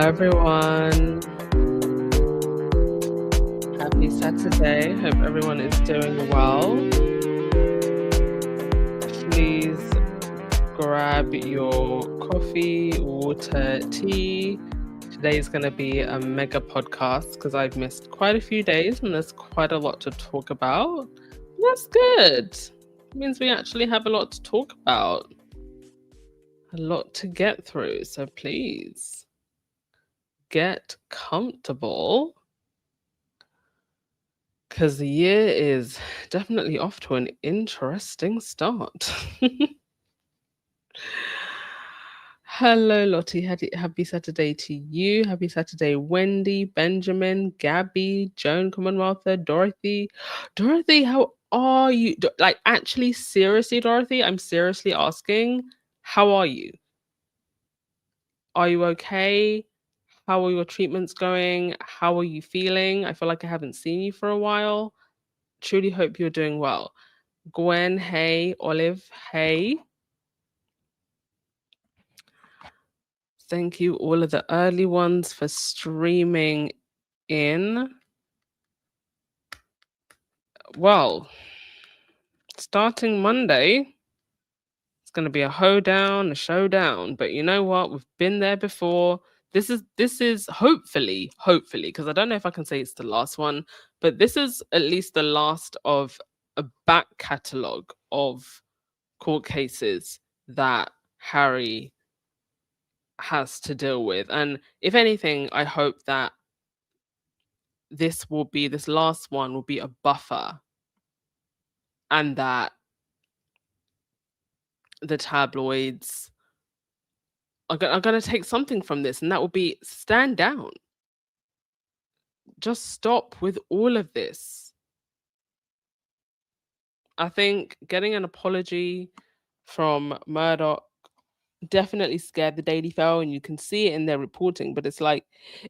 Hello, everyone. Happy Saturday. Hope everyone is doing well. Please grab your coffee, water, tea. Today is going to be a mega podcast because I've missed quite a few days and there's quite a lot to talk about. That's good. It means we actually have a lot to talk about, a lot to get through. So please get comfortable, because the year is definitely off to an interesting start. Hello, Lottie. Happy Saturday to you. Happy Saturday, Wendy, Benjamin, Gabby, Joan, Commonwealther, Dorothy. Dorothy, how are you? Like, actually, seriously, Dorothy, I'm seriously asking, how are you? Are you okay? How are your treatments going? How are you feeling? I feel like I haven't seen you for a while. Truly hope you're doing well. Gwen, hey. Olive, hey. Thank you, all of the early ones, for streaming in. Well, starting Monday, it's going to be a hoedown, a showdown. But you know what? We've been there before. This is hopefully, because I don't know if I can say it's the last one, but this is at least the last of a back catalogue of court cases that Harry has to deal with. And if anything, I hope that this last one will be a buffer, and that the tabloids are going to take something from this, and that will be stand down. Just stop with all of this. I think getting an apology from Murdoch definitely scared the Daily Mail, and you can see it in their reporting, but it's like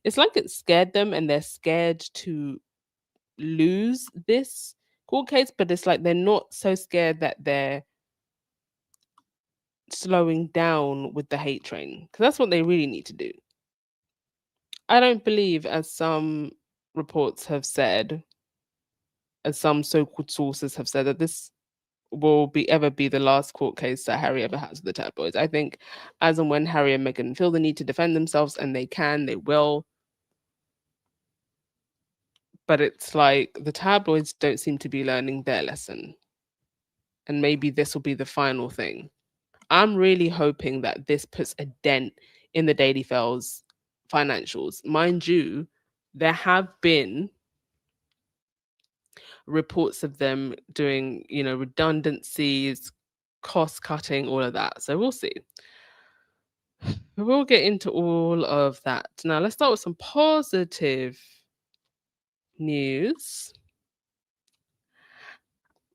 it scared them and they're scared to lose this court case, but it's like they're not so scared that they're slowing down with the hate train, because that's what they really need to do. I don't believe, as some reports have said, as some so-called sources have said, that this will ever be the last court case that Harry ever has with the tabloids. I think as and when Harry and Meghan feel the need to defend themselves, and they can, they will. But it's like the tabloids don't seem to be learning their lesson. And maybe this will be the final thing. I'm really hoping that this puts a dent in the Daily Mail's financials. Mind you, there have been reports of them doing, redundancies, cost cutting, all of that. So we'll see. We'll get into all of that. Now, let's start with some positive news.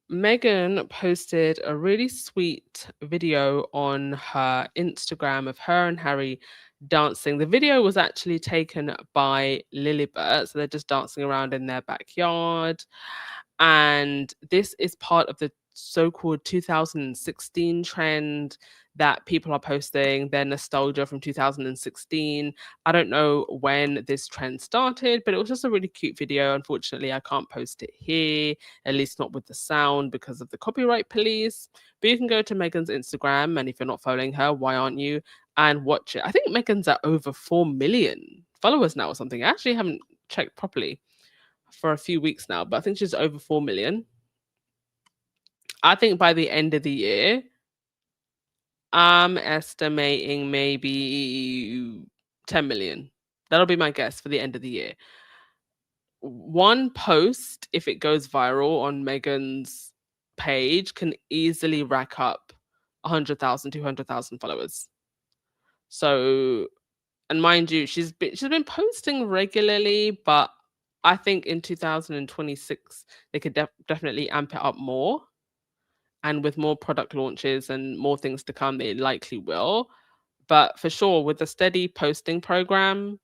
Meghan posted a really sweet video on her Instagram of her and Harry dancing. The video was actually taken by Lilibet, so they're just dancing around in their backyard. And this is part of the so-called 2016 trend that people are posting their nostalgia from 2016. I don't know when this trend started, but it was just a really cute video. Unfortunately, I can't post it here, at least not with the sound, because of the copyright police. But you can go to Meghan's Instagram, and if you're not following her, why aren't you? And watch it. I think Meghan's at over 4 million followers now or something. I actually haven't checked properly for a few weeks now, but I think she's over 4 million. I think by the end of the year, I'm estimating maybe 10 million. That'll be my guess for the end of the year. One post, if it goes viral on Meghan's page, can easily rack up 100,000, 200,000 followers. So, and mind you, she's been posting regularly, but I think in 2026 they could definitely amp it up more. And with more product launches and more things to come, they likely will. But for sure, with the steady posting program,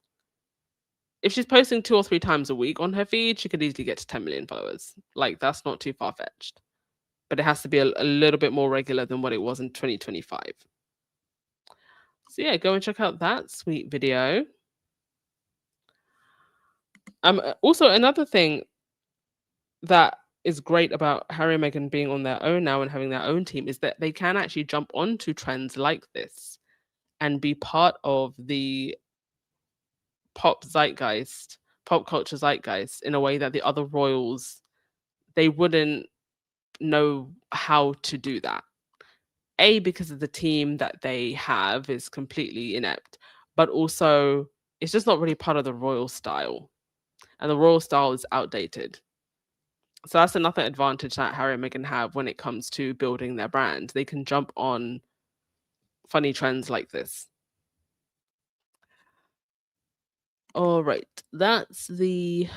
if she's posting 2 or 3 times a week on her feed, she could easily get to 10 million followers. Like, that's not too far-fetched. But it has to be a little bit more regular than what it was in 2025. So yeah, go and check out that sweet video. Also another thing that is great about Harry and Meghan being on their own now and having their own team is that they can actually jump onto trends like this and be part of the pop culture zeitgeist in a way that the other royals, they wouldn't know how to do that. A, because of the team that they have is completely inept, but also it's just not really part of the royal style. And the royal style is outdated. So that's another advantage that Harry and Meghan have when it comes to building their brand. They can jump on funny trends like this. All right, that's the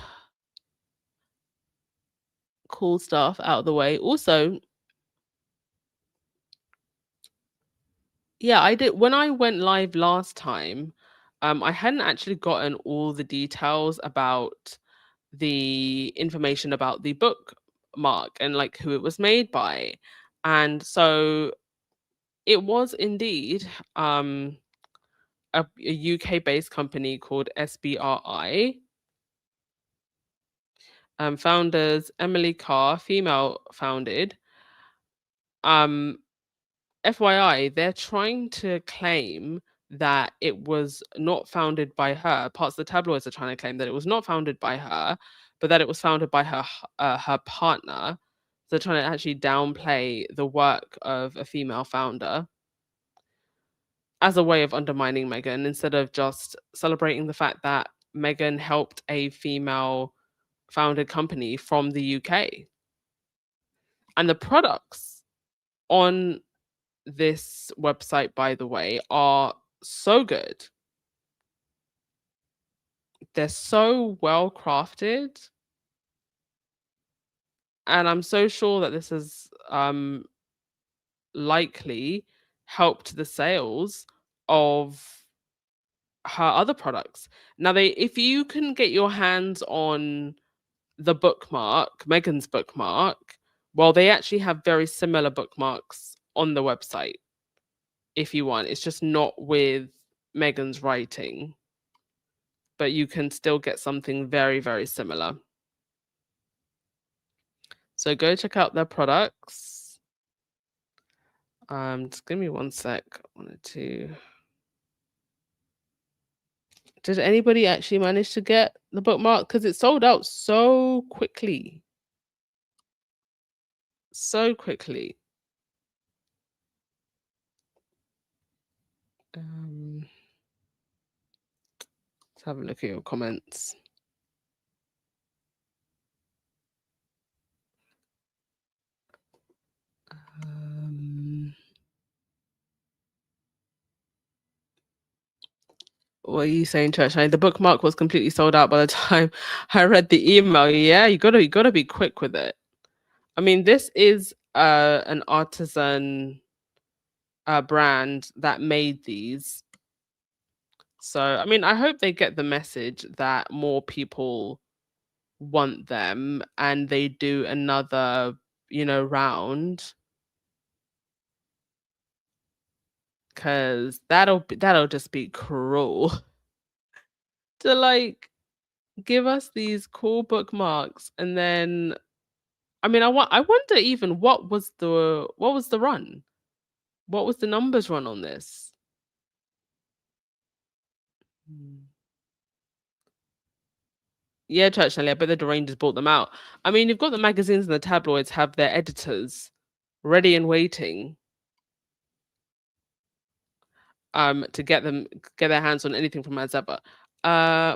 cool stuff out of the way. Also, yeah, I did when I went live last time, I hadn't actually gotten all the details about the information about the bookmark and like who it was made by. And so it was indeed a UK based company called SBRI. Founders Emily Carr, female founded. Um, FYI, they're trying to claim that it was not founded by her. Parts of the tabloids are trying to claim that it was not founded by her, but that it was founded by her partner. So they're trying to actually downplay the work of a female founder as a way of undermining Meghan instead of just celebrating the fact that Meghan helped a female founded company from the UK. And the products on this website, by the way, are so good. They're so well crafted. And I'm so sure that this has likely helped the sales of her other products. Now, if you can get your hands on the bookmark, Meghan's bookmark, well, they actually have very similar bookmarks on the website if you want. It's just not with Meghan's writing, but you can still get something very, very similar. So go check out their products. Just give me one sec. Wanted to. Did anybody actually manage to get the bookmark? Because it sold out so quickly. So quickly. Let's have a look at your comments. What are you saying, Church? The bookmark was completely sold out by the time I read the email. Yeah, you gotta be quick with it. I mean, this is an artisan brand that made these. So, I mean, I hope they get the message that more people want them and they do another, round because that'll just be cruel to like give us these cool bookmarks and then I wonder even what was the run? What was the numbers run on this? Hmm. Yeah, Churchill, I bet the Rangers bought them out. I mean, you've got the magazines and the tabloids have their editors ready and waiting to get their hands on anything from Mazeppa.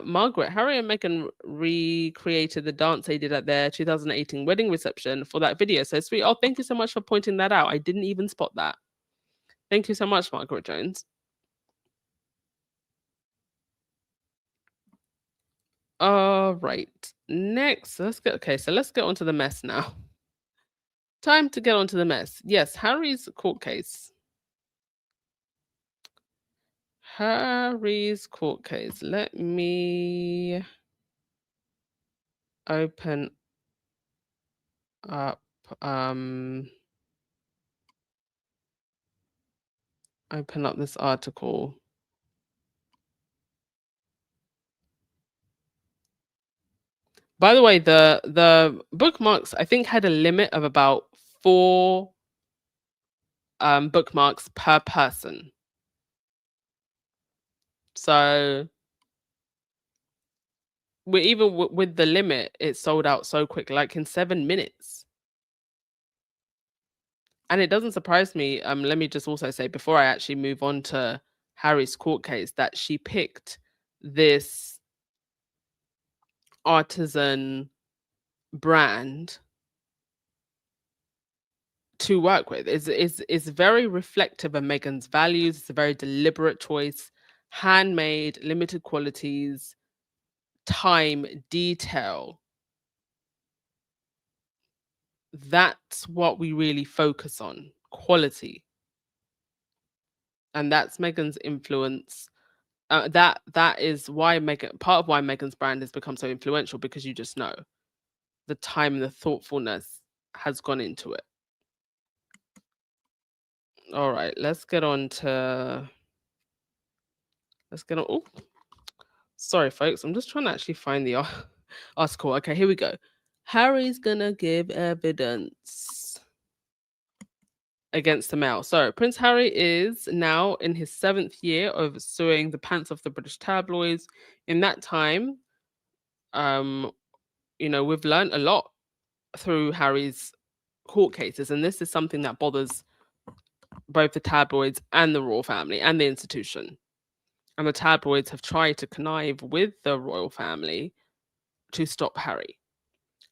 Margaret, Harry and Meghan recreated the dance they did at their 2018 wedding reception for that video. So sweet. Oh, thank you so much for pointing that out. I didn't even spot that. Thank you so much, Margaret Jones. All right. Next, let's get onto the mess now. Time to get onto the mess. Yes, Harry's court case. Harry's court case. Let me open up this article. By the way, the bookmarks I think had a limit of about 4 bookmarks per person. So we even with the limit, it sold out so quick, like in 7 minutes. And it doesn't surprise me. Let me just also say before I actually move on to Harry's court case that she picked this artisan brand to work with. Is very reflective of Meghan's values. It's a very deliberate choice, handmade, limited qualities, time, detail. That's what we really focus on, quality. And that's Meghan's influence. That is why Meghan part of why Meghan's brand has become so influential because you just know the time and the thoughtfulness has gone into it. All right, let's get on. Oh, sorry, folks. I'm just trying to actually find the article. Okay, here we go. Harry's gonna give evidence against the Mail. So Prince Harry is now in his 7th year of suing the pants of the British tabloids. In that time, um, we've learned a lot through Harry's court cases, and this is something that bothers both the tabloids and the royal family and the institution. And the tabloids have tried to connive with the royal family to stop Harry.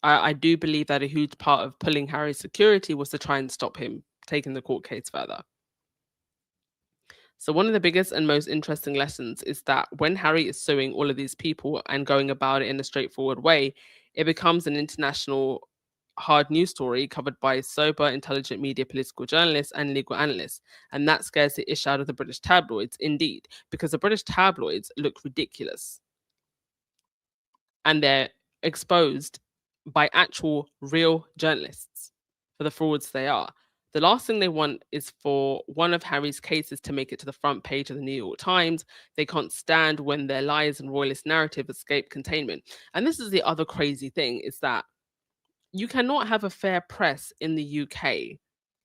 I do believe that a huge part of pulling Harry's security was to try and stop him taking the court case further. So, one of the biggest and most interesting lessons is that when Harry is suing all of these people and going about it in a straightforward way, it becomes an international hard news story covered by sober, intelligent media, political journalists, and legal analysts. And that scares the ish out of the British tabloids, indeed, because the British tabloids look ridiculous and they're exposed by actual real journalists for the frauds they are. The last thing they want is for one of Harry's cases to make it to the front page of the New York Times. They can't stand when their lies and royalist narrative escape containment. And this is the other crazy thing is that you cannot have a fair press in the UK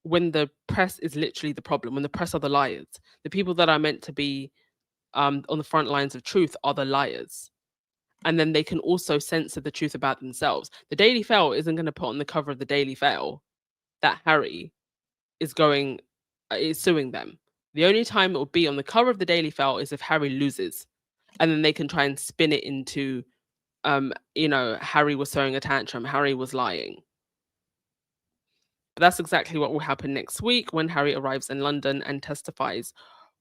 when the press is literally the problem, when the press are the liars. The people that are meant to be on the front lines of truth are the liars. And then they can also censor the truth about themselves. The Daily Fail isn't going to put on the cover of the Daily Fail that Harry is suing them. The only time it will be on the cover of the Daily Fail is if Harry loses, and then they can try and spin it into, Harry was throwing a tantrum, Harry was lying. But that's exactly what will happen next week when Harry arrives in London and testifies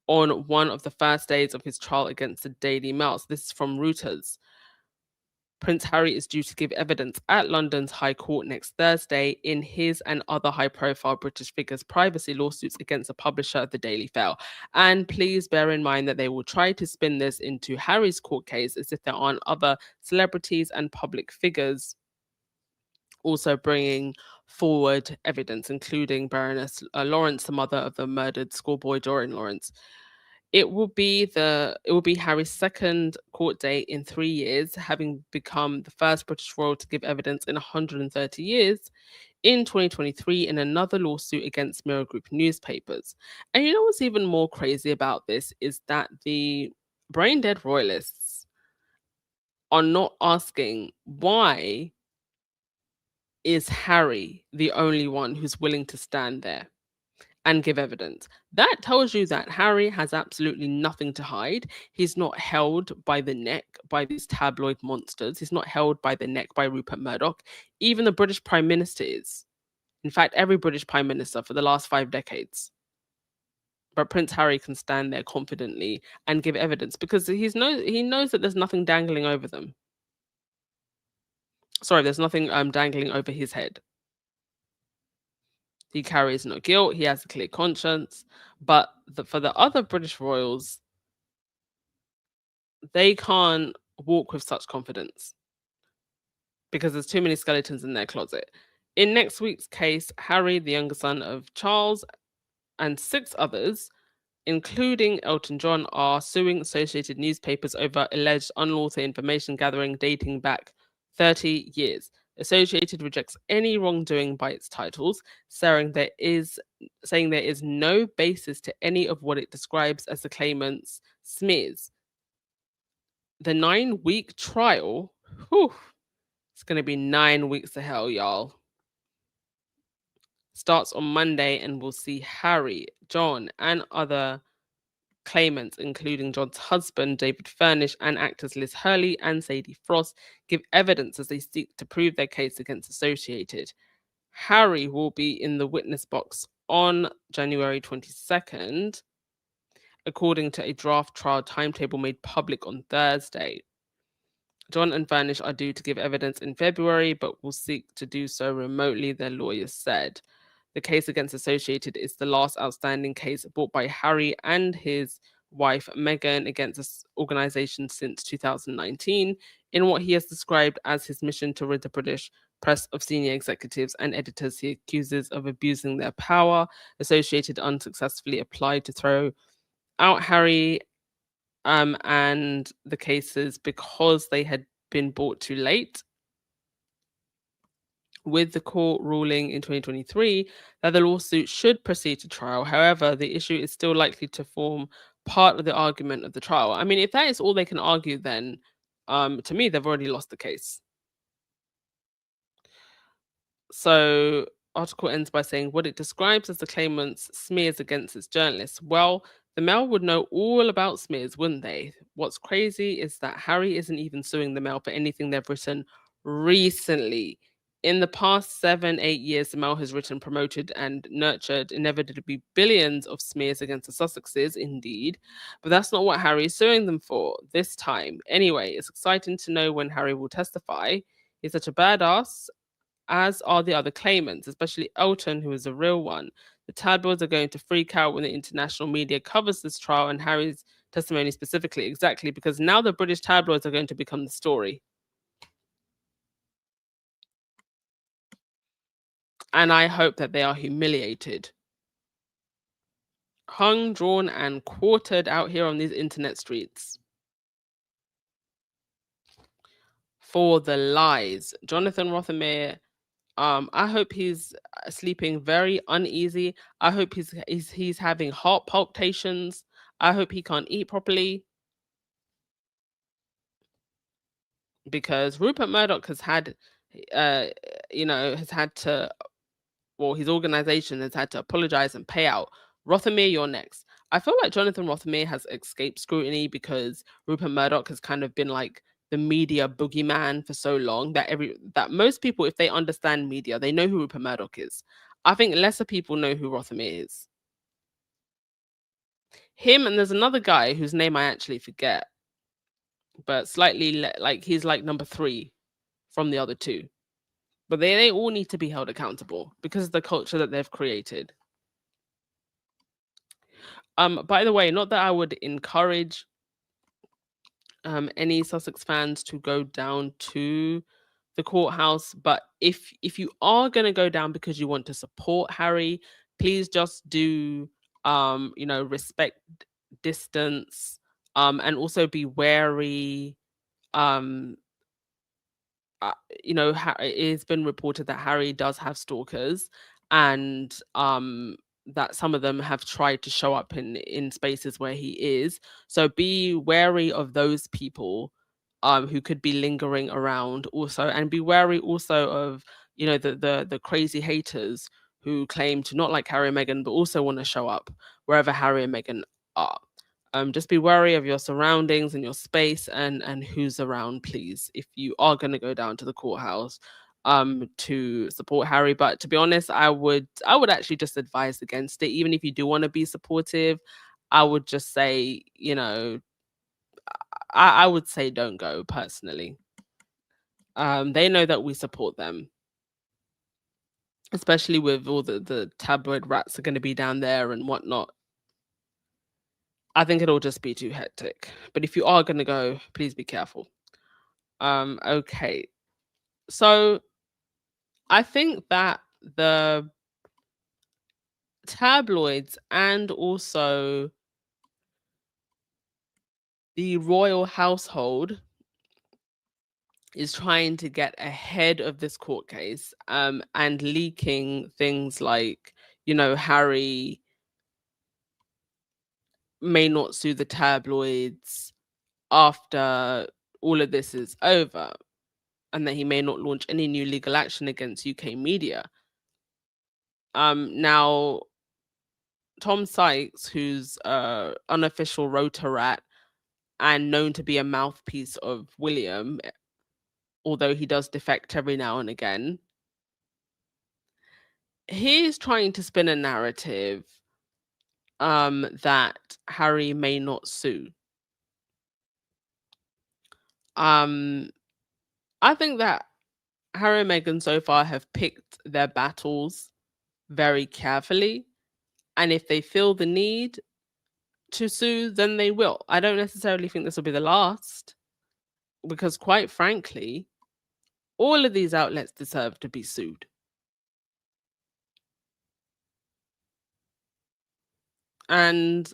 on one of the first days of his trial against the Daily Mail. So this is from Reuters. Prince Harry is due to give evidence at London's High Court next Thursday in his and other high-profile British figures' privacy lawsuits against the publisher of the Daily Fail. And please bear in mind that they will try to spin this into Harry's court case as if there aren't other celebrities and public figures also bringing forward evidence, including Baroness Lawrence, the mother of the murdered schoolboy Dorian Lawrence. It will be Harry's second court date in 3 years, having become the first British royal to give evidence in 130 years in 2023 in another lawsuit against Mirror Group newspapers. And you know what's even more crazy about this is that the brain dead royalists are not asking why is Harry the only one who's willing to stand there and give evidence. That tells you that Harry has absolutely nothing to hide. He's not held by the neck by these tabloid monsters. He's not held by the neck by Rupert Murdoch. Even the British Prime Minister is. In fact, every British Prime Minister for the last 5 decades. But Prince Harry can stand there confidently and give evidence because he knows that there's nothing dangling over them. Sorry, there's nothing dangling over his head. He carries no guilt. He has a clear conscience. But for the other British royals, they can't walk with such confidence because there's too many skeletons in their closet. In next week's case, Harry, the younger son of Charles, and 6 others, including Elton John, are suing Associated Newspapers over alleged unlawful information gathering dating back 30 years. Associated rejects any wrongdoing by its titles, saying there is no basis to any of what it describes as the claimant's smears. The 9-week trial, whew, it's going to be 9 weeks to hell, y'all. Starts on Monday and we'll see Harry, John, and other claimants, including John's husband, David Furnish, and actors Liz Hurley and Sadie Frost, give evidence as they seek to prove their case against Associated. Harry will be in the witness box on January 22nd, according to a draft trial timetable made public on Thursday. John and Furnish are due to give evidence in February, but will seek to do so remotely, their lawyers said. The case against Associated is the last outstanding case brought by Harry and his wife Meghan against this organization since 2019, in what he has described as his mission to rid the British press of senior executives and editors he accuses of abusing their power. Associated unsuccessfully applied to throw out Harry and the cases because they had been brought too late, with the court ruling in 2023 that the lawsuit should proceed to trial. However, the issue is still likely to form part of the argument of the trial. I mean, if that is all they can argue, then to me, they've already lost the case. So, article ends by saying what it describes as the claimant's smears against its journalists. Well, the Mail would know all about smears, wouldn't they? What's crazy is that Harry isn't even suing the Mail for anything they've written recently. In the past 7-8 years, the Mail has written, promoted, and nurtured inevitably billions of smears against the Sussexes, indeed. But that's not what Harry is suing them for this time. Anyway, it's exciting to know when Harry will testify. He's such a badass, as are the other claimants, especially Elton, who is a real one. The tabloids are going to freak out when the international media covers this trial and Harry's testimony specifically, exactly, because now the British tabloids are going to become the story. And I hope that they are humiliated, hung, drawn, and quartered out here on these internet streets for the lies. Jonathan Rothermere, I hope he's sleeping very uneasy. I hope he's having heart palpitations. I hope he can't eat properly, because Rupert Murdoch has had, uh, has had to, well, his organization has had to apologize and pay out. Rothermere, you're next. I feel like Jonathan Rothermere has escaped scrutiny because Rupert Murdoch has kind of been like the media boogeyman for so long that most people, if they understand media, they know who Rupert Murdoch is. I think lesser people know who Rothermere is. Him, and there's another guy whose name I actually forget, but slightly like he's like number 3 from the other two. But they all need to be held accountable because of the culture that they've created. By the way, not that I would encourage any Sussex fans to go down to the courthouse, but if you are going to go down because you want to support Harry, please just do respect distance, and also be wary. um it's been reported that Harry does have stalkers, and that some of them have tried to show up in spaces where he is. So be wary of those people who could be lingering around also, and be wary also of the crazy haters who claim to not like Harry and Meghan but also want to show up wherever Harry and Meghan are. Just be wary of your surroundings and your space, and who's around, please, if you are going to go down to the courthouse to support Harry. But to be honest, I would actually just advise against it. Even if you do want to be supportive, I would just say, I would say don't go personally. They know that we support them, especially with all the tabloid rats are going to be down there and whatnot. I think it'll just be too hectic. But if you are going to go, please be careful. Okay. So I think that the tabloids and also the royal household is trying to get ahead of this court case, and leaking things like, Harry may not sue the tabloids after all of this is over, and that he may not launch any new legal action against UK media. Now, Tom Sykes, who's unofficial rotor rat and known to be a mouthpiece of William, although he does defect every now and again, he's trying to spin a narrative that Harry may not sue. Um, I think that Harry and Meghan so far have picked their battles very carefully, and if they feel the need to sue, then they will. I don't necessarily think this will be the last, because quite frankly, all of these outlets deserve to be sued. And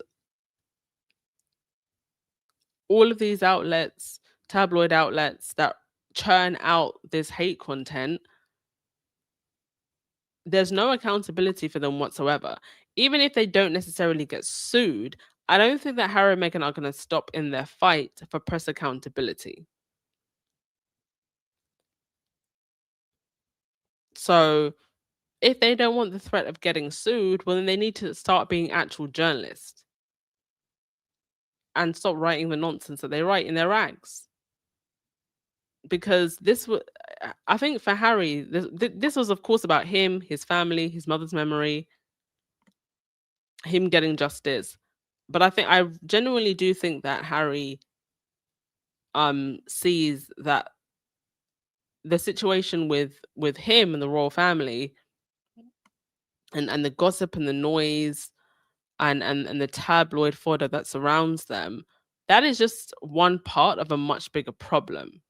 all of these outlets, tabloid outlets that churn out this hate content, there's no accountability for them whatsoever. Even if they don't necessarily get sued, I don't think that Harry and Meghan are going to stop in their fight for press accountability. So if they don't want the threat of getting sued, well, then they need to start being actual journalists and stop writing the nonsense that they write in their rags. Because I think for Harry, this was, of course, about him, his family, his mother's memory, him getting justice. But I genuinely do think that Harry sees that the situation with him and the royal family, and the gossip and the noise, and the tabloid fodder that surrounds them, that is just one part of a much bigger problem.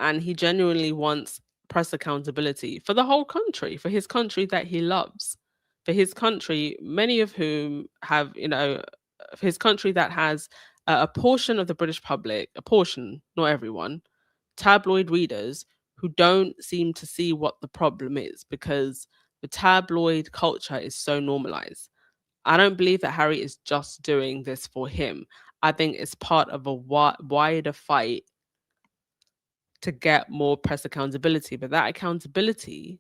And he genuinely wants press accountability for the whole country, for his country that he loves, for his country, many of whom have, his country that has a portion of the British public, a portion, not everyone, tabloid readers who don't seem to see what the problem is, because the tabloid culture is so normalized. I don't believe that Harry is just doing this for him. I think it's part of a wider fight to get more press accountability. But that accountability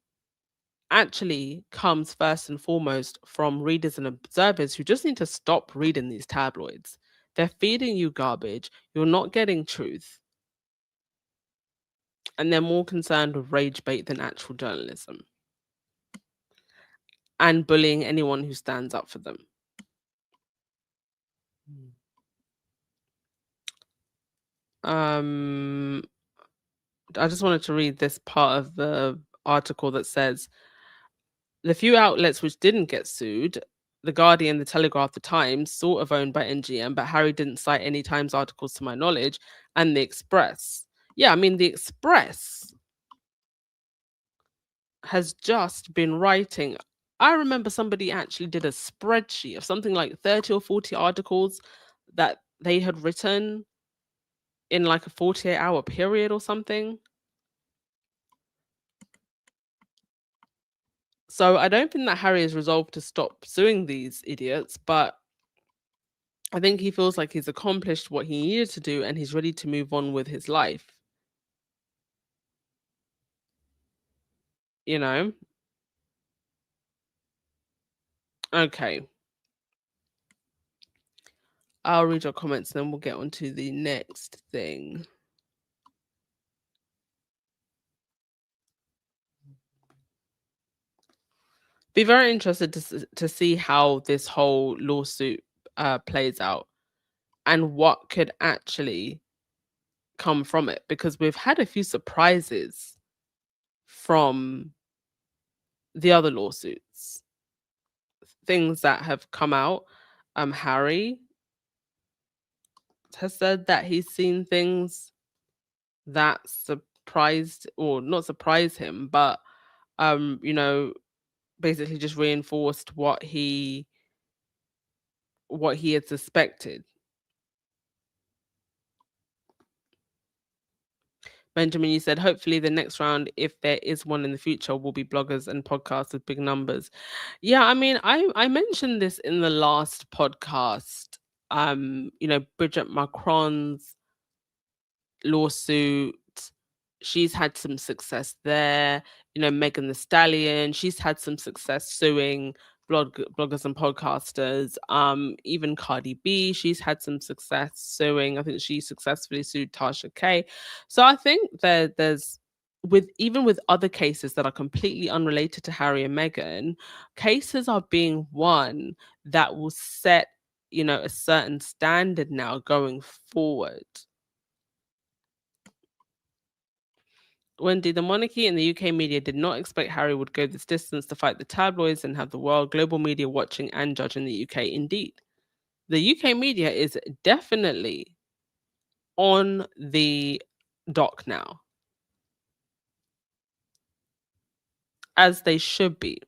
actually comes first and foremost from readers and observers who just need to stop reading these tabloids. They're feeding you garbage. You're not getting truth. And they're more concerned with rage bait than actual journalism, and bullying anyone who stands up for them. I just wanted to read this part of the article that says the few outlets which didn't get sued, The Guardian, The Telegraph, The Times, sort of owned by NGM, but Harry didn't cite any Times articles to my knowledge, and The Express. Yeah, I mean, The Express has just been writing. I remember somebody actually did a spreadsheet of something like 30 or 40 articles that they had written in like a 48-hour period or something. So I don't think that Harry is resolved to stop suing these idiots, but I think he feels like he's accomplished what he needed to do and he's ready to move on with his life. You know? Okay. I'll read your comments and then we'll get on to the next thing. Be very interested to see how this whole lawsuit plays out and what could actually come from it, because we've had a few surprises from the other lawsuits, things that have come out. Harry has said that he's seen things that surprised, or not surprised him, but you know, basically just reinforced what he had suspected. Benjamin, you said hopefully the next round, if there is one in the future, will be bloggers and podcasts with big numbers. Yeah, I mean, I mentioned this in the last podcast. Bridget Macron's lawsuit. She's had some success there. Megan the Stallion, she's had some success suing bloggers and podcasters. Even Cardi B, she's had some success suing. I think she successfully sued Tasha K. So I think there's with other cases that are completely unrelated to Harry and Meghan, cases are being won that will set, a certain standard now going forward. Wendy, the monarchy and the UK media did not expect Harry would go this distance to fight the tabloids and have the world global media watching and judging the UK. Indeed, the UK media is definitely on the dock now, as they should be.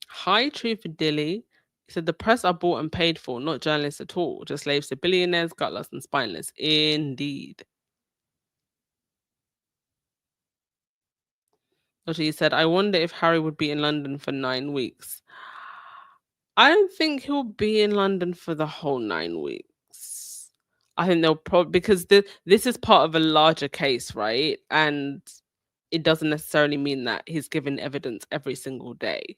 High Truth Dilly said the press are bought and paid for, not journalists at all, just slaves to billionaires, gutless and spineless. Indeed. She said, I wonder if Harry would be in London for 9 weeks. I don't think he'll be in London for the whole 9 weeks. I think they'll probably, because this is part of a larger case, right? And it doesn't necessarily mean that he's given evidence every single day.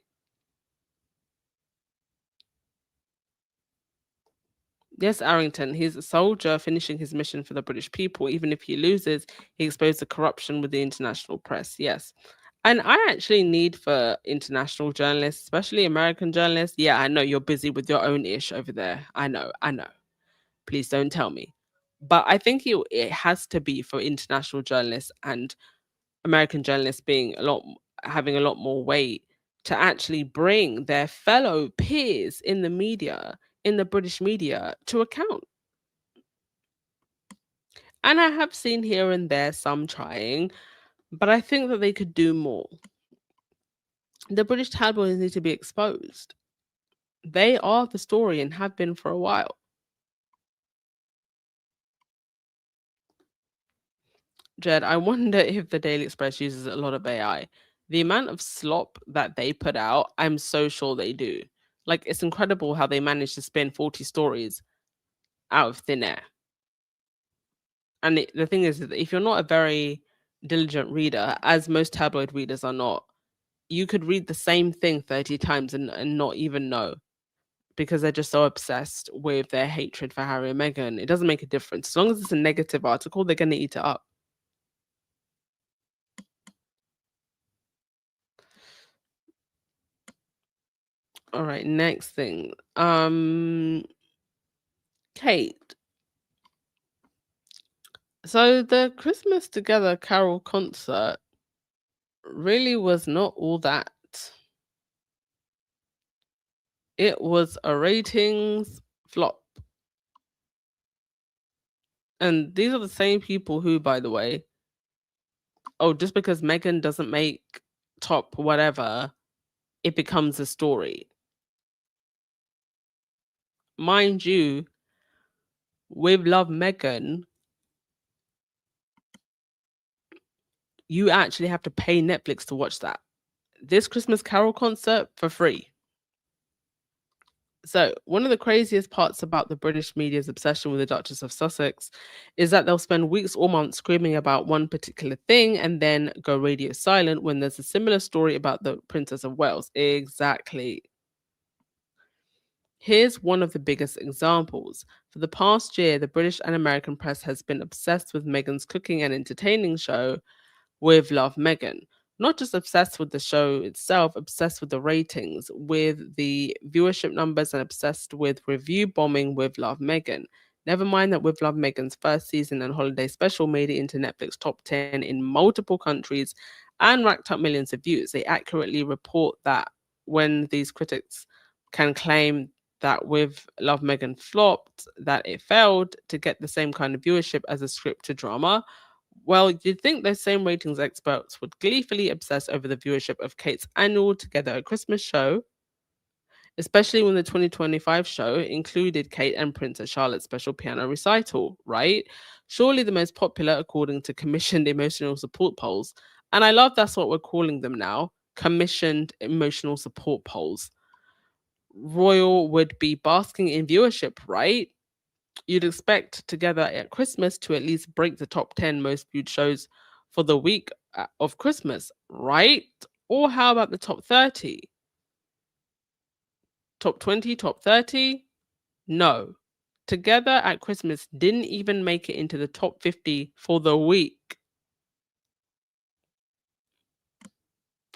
Yes, Arrington, he's a soldier finishing his mission for the British people. Even if he loses, he exposed the corruption with the international press. Yes. And I actually need for international journalists, especially American journalists. Yeah, I know you're busy with your own ish over there. I know. Please don't tell me. But I think it has to be for international journalists and American journalists having a lot more weight to actually bring their fellow peers in the media, in the British media, to account. And I have seen here and there some trying, but I think that they could do more. The British tabloids need to be exposed. They are the story and have been for a while. Jed, I wonder if the Daily Express uses a lot of AI. The amount of slop that they put out, I'm so sure they do. Like, it's incredible how they manage to spin 40 stories out of thin air. And the thing is that if you're not a very diligent reader, as most tabloid readers are not, you could read the same thing 30 times and not even know, because they're just so obsessed with their hatred for Harry and Meghan. It doesn't make a difference. As long as it's a negative article, they're going to eat it up. All right, next thing. Kate. So the Christmas Together Carol concert really was not all that. It was a ratings flop. And these are the same people who, by the way, just because Meghan doesn't make top whatever, it becomes a story. Mind you, with Love Meghan, you actually have to pay Netflix to watch that. This Christmas Carol concert for free. So, one of the craziest parts about the British media's obsession with the Duchess of Sussex is that they'll spend weeks or months screaming about one particular thing and then go radio silent when there's a similar story about the Princess of Wales. Exactly. Here's one of the biggest examples. For the past year, the British and American press has been obsessed with Meghan's cooking and entertaining show, with Love Meghan. Not just obsessed with the show itself, obsessed with the ratings, with the viewership numbers, and obsessed with review bombing with Love Meghan. Never mind that With Love Meghan's first season and holiday special made it into Netflix top 10 in multiple countries and racked up millions of views. They accurately report that when these critics can claim that With Love Meghan flopped, that it failed to get the same kind of viewership as a scripted drama, well, you'd think those same ratings experts would gleefully obsess over the viewership of Kate's annual Together a Christmas show especially when the 2025 show included Kate and Princess Charlotte's special piano recital, right? Surely the most popular according to commissioned emotional support polls. And I love that's what we're calling them now, commissioned emotional support polls. Royal would be basking in viewership, right? You'd expect Together at Christmas to at least break the top 10 most viewed shows for the week of Christmas, right? Or how about the top 30? Top 20, top 30? No. Together at Christmas didn't even make it into the top 50 for the week.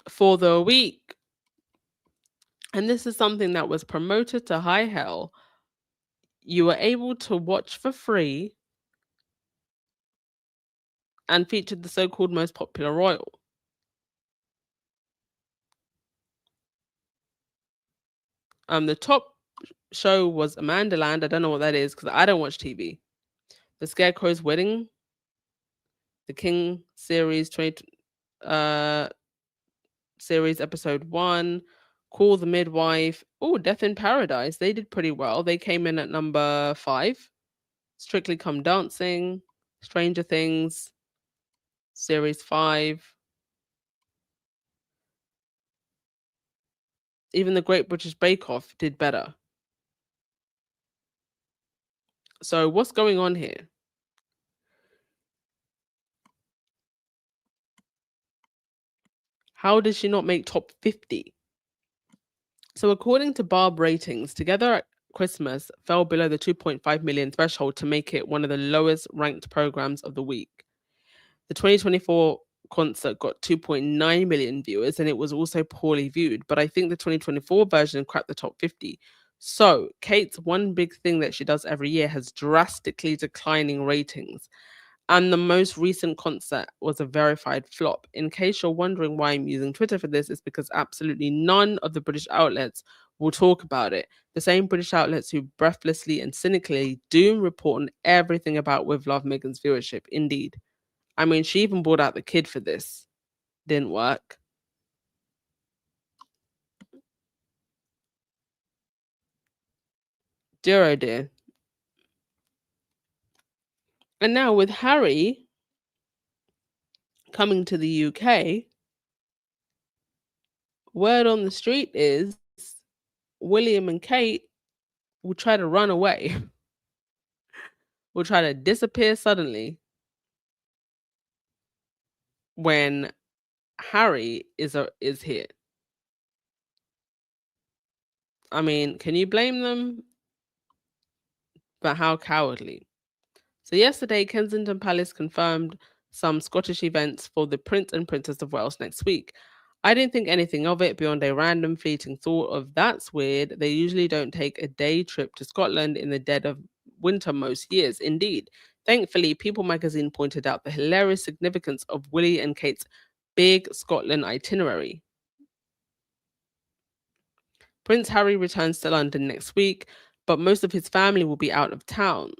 For the week. And this is something that was promoted to high hell. You were able to watch for free and featured the so called most popular royal. The top show was Amanda Land. I don't know what that is because I don't watch TV. The Scarecrow's Wedding, the King series 20 uh series episode 1, Call the Midwife. Oh, Death in Paradise. They did pretty well. They came in at number 5. Strictly Come Dancing, Stranger Things, series 5. Even the Great British Bake Off did better. So what's going on here? How did she not make top 50? So according to Barb ratings, Together at Christmas fell below the 2.5 million threshold to make it one of the lowest ranked programs of the week. The 2024 concert got 2.9 million viewers and it was also poorly viewed, but I think the 2024 version cracked the top 50. So, Kate's one big thing that she does every year has drastically declining ratings. And the most recent concert was a verified flop. In case you're wondering why I'm using Twitter for this, it's because absolutely none of the British outlets will talk about it. The same British outlets who breathlessly and cynically doom report on everything about With Love Meghan's viewership. Indeed. I mean, she even brought out the kid for this. Didn't work. Dear oh dear. And now with Harry coming to the UK, word on the street is William and Kate will try to run away, will try to disappear suddenly when Harry is here. I mean, can you blame them? But how cowardly. So yesterday, Kensington Palace confirmed some Scottish events for the Prince and Princess of Wales next week. I didn't think anything of it beyond a random fleeting thought of that's weird. They usually don't take a day trip to Scotland in the dead of winter most years. Indeed. Thankfully, People magazine pointed out the hilarious significance of Willie and Kate's big Scotland itinerary. Prince Harry returns to London next week, but most of his family will be out of town.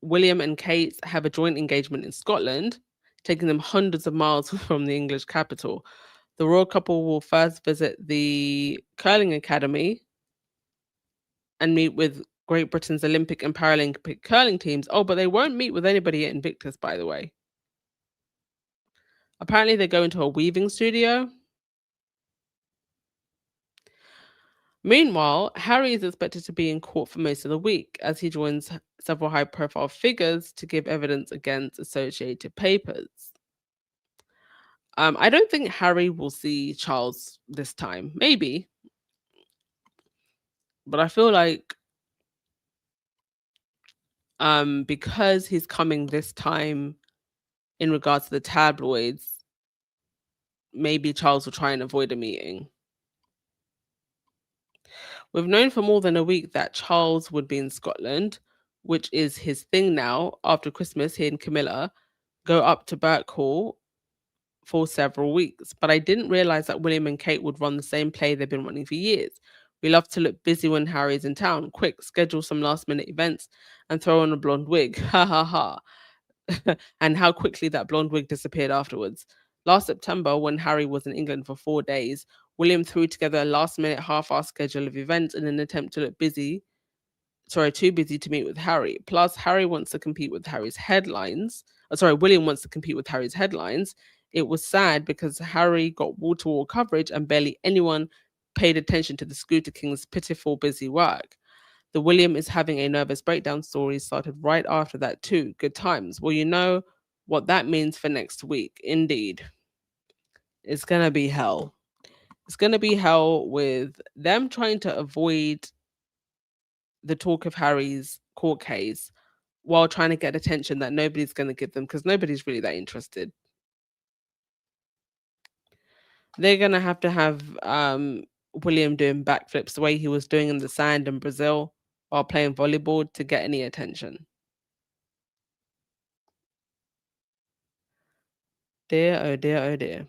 William and Kate have a joint engagement in Scotland, taking them hundreds of miles from the English capital. The royal couple will first visit the curling academy and meet with Great Britain's Olympic and Paralympic curling teams. Oh, but they won't meet with anybody at Invictus, by the way. Apparently, they go into a weaving studio. Meanwhile, Harry is expected to be in court for most of the week as he joins several high profile figures to give evidence against Associated Papers. I don't think Harry will see Charles this time. Maybe. But I feel like because he's coming this time in regards to the tabloids, maybe Charles will try and avoid a meeting. We've known for more than a week that Charles would be in Scotland, which is his thing now. After Christmas, he and Camilla go up to Birkhall for several weeks. But I didn't realize that William and Kate would run the same play they've been running for years. We love to look busy when Harry's in town. Quick, schedule some last minute events and throw on a blonde wig. Ha ha ha. And how quickly that blonde wig disappeared afterwards. Last September, when Harry was in England for 4 days, William threw together a last-minute half-hour schedule of events in an attempt to look too busy to meet with Harry. Plus, Harry wants to compete with Harry's headlines. William wants to compete with Harry's headlines. It was sad because Harry got wall-to-wall coverage and barely anyone paid attention to the Scooter King's pitiful busy work. The William is having a nervous breakdown story started right after that too. Good times. Well, you know what that means for next week. Indeed. It's gonna be hell. It's gonna be hell with them trying to avoid the talk of Harry's court case while trying to get attention that nobody's going to give them because nobody's really that interested. They're going to have William doing backflips the way he was doing in the sand in Brazil while playing volleyball to get any attention. Dear, oh dear, oh dear.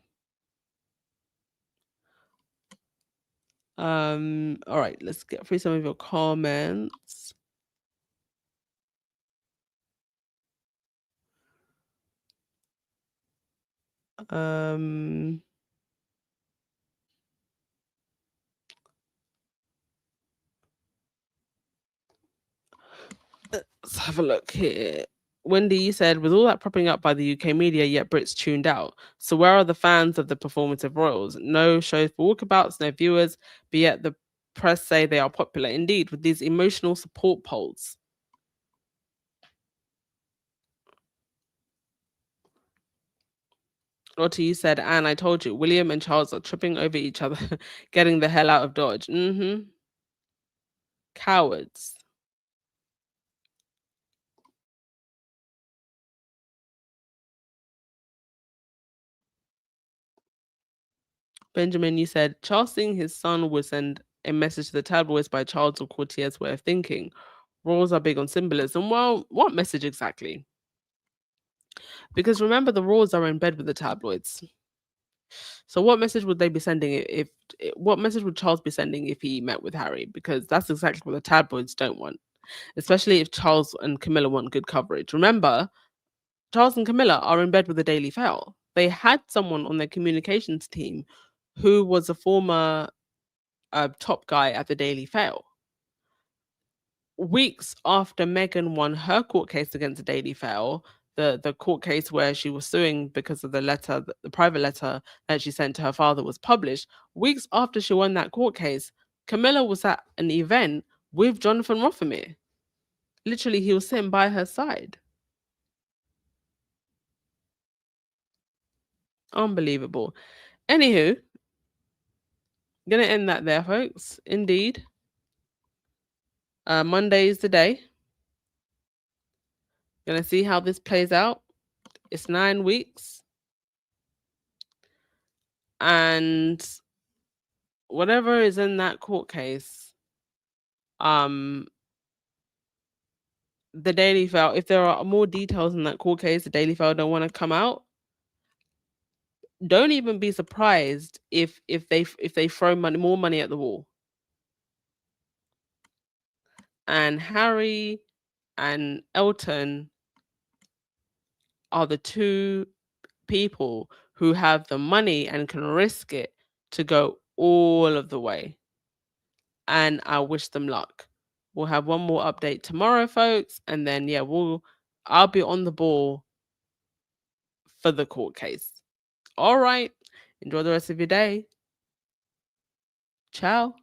All right, let's get through some of your comments. Um Let's have a look here. Wendy, you said, with all that propping up by the UK media, yet Brits tuned out. So where are the fans of the performative royals? No shows for walkabouts, no viewers, but yet the press say they are popular. Indeed, with these emotional support polls. Lottie, you said, Anne, I told you, William and Charles are tripping over each other, getting the hell out of Dodge. Cowards. Benjamin, you said, Charles saying his son would send a message to the tabloids by Charles or Courtier's way of thinking. Royals are big on symbolism. Well, what message exactly? Because remember, the royals are in bed with the tabloids. So what message would they be sending what message would Charles be sending if he met with Harry? Because that's exactly what the tabloids don't want, especially if Charles and Camilla want good coverage. Remember, Charles and Camilla are in bed with the Daily Mail. They had someone on their communications team who was a former top guy at the Daily Mail. Weeks after Meghan won her court case against the Daily Mail, the court case where she was suing because of the letter, the private letter that she sent to her father was published. Weeks after she won that court case, Camilla was at an event with Jonathan Rothermere. Literally, he was sitting by her side. Unbelievable. Anywho, gonna end that there, folks. Indeed. Monday is the day. Gonna see how this plays out. It's 9 weeks. And whatever is in that court case, the Daily Mail, if there are more details in that court case, the Daily Mail don't want to come out. Don't even be surprised if they throw more money at the wall. And Harry and Elton are the two people who have the money and can risk it to go all of the way. And I wish them luck. We'll have one more update tomorrow, folks, and then I'll be on the ball for the court case. All right. Enjoy the rest of your day. Ciao.